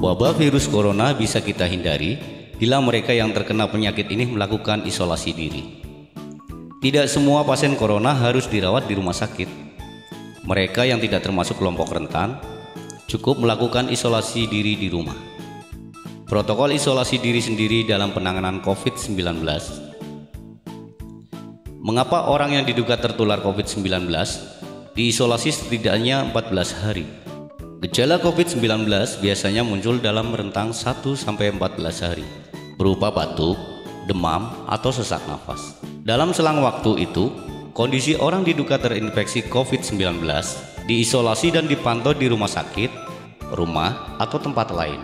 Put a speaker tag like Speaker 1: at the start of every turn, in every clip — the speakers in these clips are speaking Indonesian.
Speaker 1: Wabah virus corona bisa kita hindari bila mereka yang terkena penyakit ini melakukan isolasi diri. Tidak semua pasien corona harus dirawat di rumah sakit. Mereka yang tidak termasuk kelompok rentan cukup melakukan isolasi diri di rumah. Protokol isolasi diri sendiri dalam penanganan COVID-19. Mengapa orang yang diduga tertular COVID-19 diisolasi setidaknya 14 hari? Gejala COVID-19 biasanya muncul dalam rentang 1-14 hari, berupa batuk, demam, atau sesak nafas. Dalam selang waktu itu, kondisi orang diduga terinfeksi COVID-19 diisolasi dan dipantau di rumah sakit, rumah, atau tempat lain.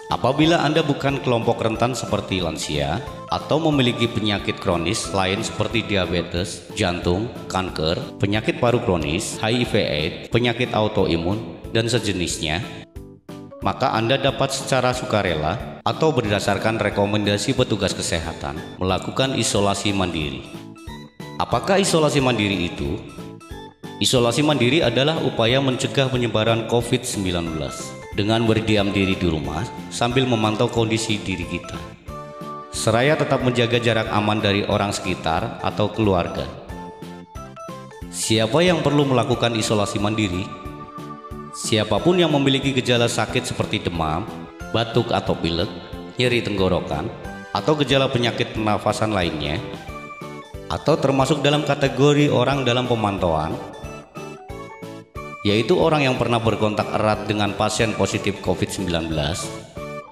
Speaker 1: Apabila Anda bukan kelompok rentan seperti lansia atau memiliki penyakit kronis lain seperti diabetes, jantung, kanker, penyakit paru kronis, HIV/AIDS, penyakit autoimun, dan sejenisnya, maka Anda dapat secara sukarela atau berdasarkan rekomendasi petugas kesehatan melakukan isolasi mandiri. Apakah isolasi mandiri itu? Isolasi mandiri adalah upaya mencegah penyebaran COVID-19 dengan berdiam diri di rumah sambil memantau kondisi diri kita, seraya tetap menjaga jarak aman dari orang sekitar atau keluarga. Siapa yang perlu melakukan isolasi mandiri? Siapapun yang memiliki gejala sakit seperti demam, batuk atau pilek, nyeri tenggorokan, atau gejala penyakit pernafasan lainnya, atau termasuk dalam kategori orang dalam pemantauan, yaitu orang yang pernah berkontak erat dengan pasien positif COVID-19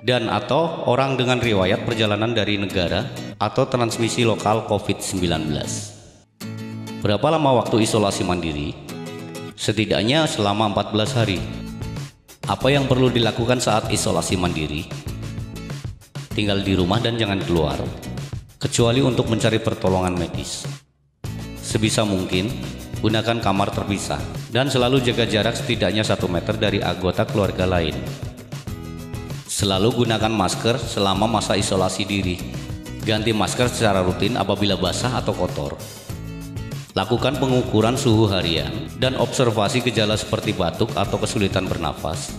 Speaker 1: dan atau orang dengan riwayat perjalanan dari negara atau transmisi lokal COVID-19. Berapa lama waktu isolasi mandiri? Setidaknya selama 14 hari. Apa yang perlu dilakukan saat isolasi mandiri? Tinggal di rumah dan jangan keluar, kecuali untuk mencari pertolongan medis. Sebisa mungkin gunakan kamar terpisah dan selalu jaga jarak setidaknya 1 meter dari anggota keluarga lain. Selalu gunakan masker selama masa isolasi diri. Ganti masker secara rutin apabila basah atau kotor. Lakukan pengukuran suhu harian dan observasi gejala seperti batuk atau kesulitan bernafas.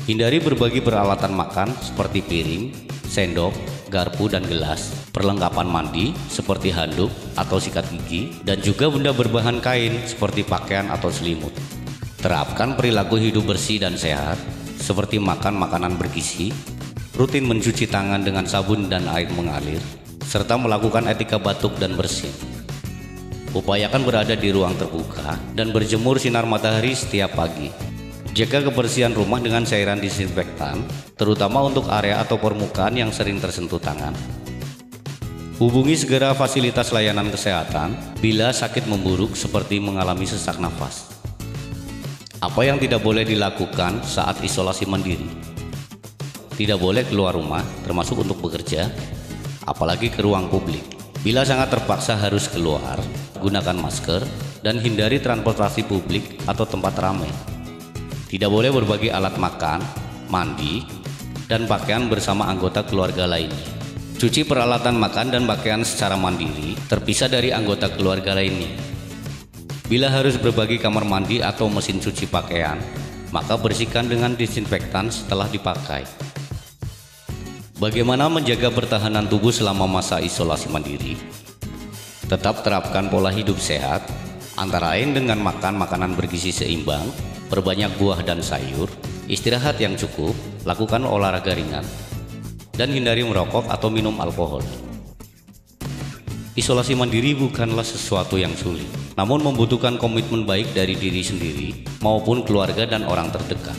Speaker 1: Hindari berbagi peralatan makan seperti piring, sendok, garpu dan gelas, perlengkapan mandi seperti handuk atau sikat gigi, dan juga benda berbahan kain seperti pakaian atau selimut. Terapkan perilaku hidup bersih dan sehat seperti makan makanan bergizi, rutin mencuci tangan dengan sabun dan air mengalir, serta melakukan etika batuk dan bersin. Upayakan berada di ruang terbuka dan berjemur sinar matahari setiap pagi. Jaga kebersihan rumah dengan cairan disinfektan, terutama untuk area atau permukaan yang sering tersentuh tangan. Hubungi segera fasilitas layanan kesehatan bila sakit memburuk seperti mengalami sesak nafas. Apa yang tidak boleh dilakukan saat isolasi mandiri? Tidak boleh keluar rumah, termasuk untuk bekerja, apalagi ke ruang publik. Bila sangat terpaksa harus keluar, gunakan masker dan hindari transportasi publik atau tempat ramai. Tidak boleh berbagi alat makan, mandi, dan pakaian bersama anggota keluarga lainnya. Cuci peralatan makan dan pakaian secara mandiri, terpisah dari anggota keluarga lainnya. Bila harus berbagi kamar mandi atau mesin cuci pakaian, maka bersihkan dengan disinfektan setelah dipakai. Bagaimana menjaga pertahanan tubuh selama masa isolasi mandiri? Tetap terapkan pola hidup sehat, antara lain dengan makan makanan bergizi seimbang, perbanyak buah dan sayur, istirahat yang cukup, lakukan olahraga ringan, dan hindari merokok atau minum alkohol. Isolasi mandiri bukanlah sesuatu yang sulit, namun membutuhkan komitmen baik dari diri sendiri maupun keluarga dan orang terdekat.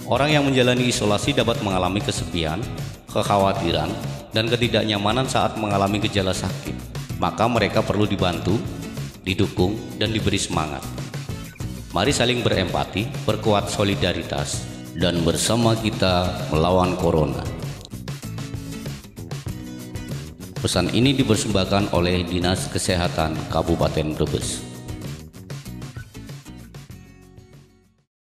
Speaker 1: Orang yang menjalani isolasi dapat mengalami kesepian, kekhawatiran, dan ketidaknyamanan saat mengalami gejala sakit. Maka mereka perlu dibantu, didukung, dan diberi semangat. Mari saling berempati, perkuat solidaritas, dan bersama kita melawan corona. Pesan ini dipersembahkan oleh Dinas Kesehatan Kabupaten Brebes.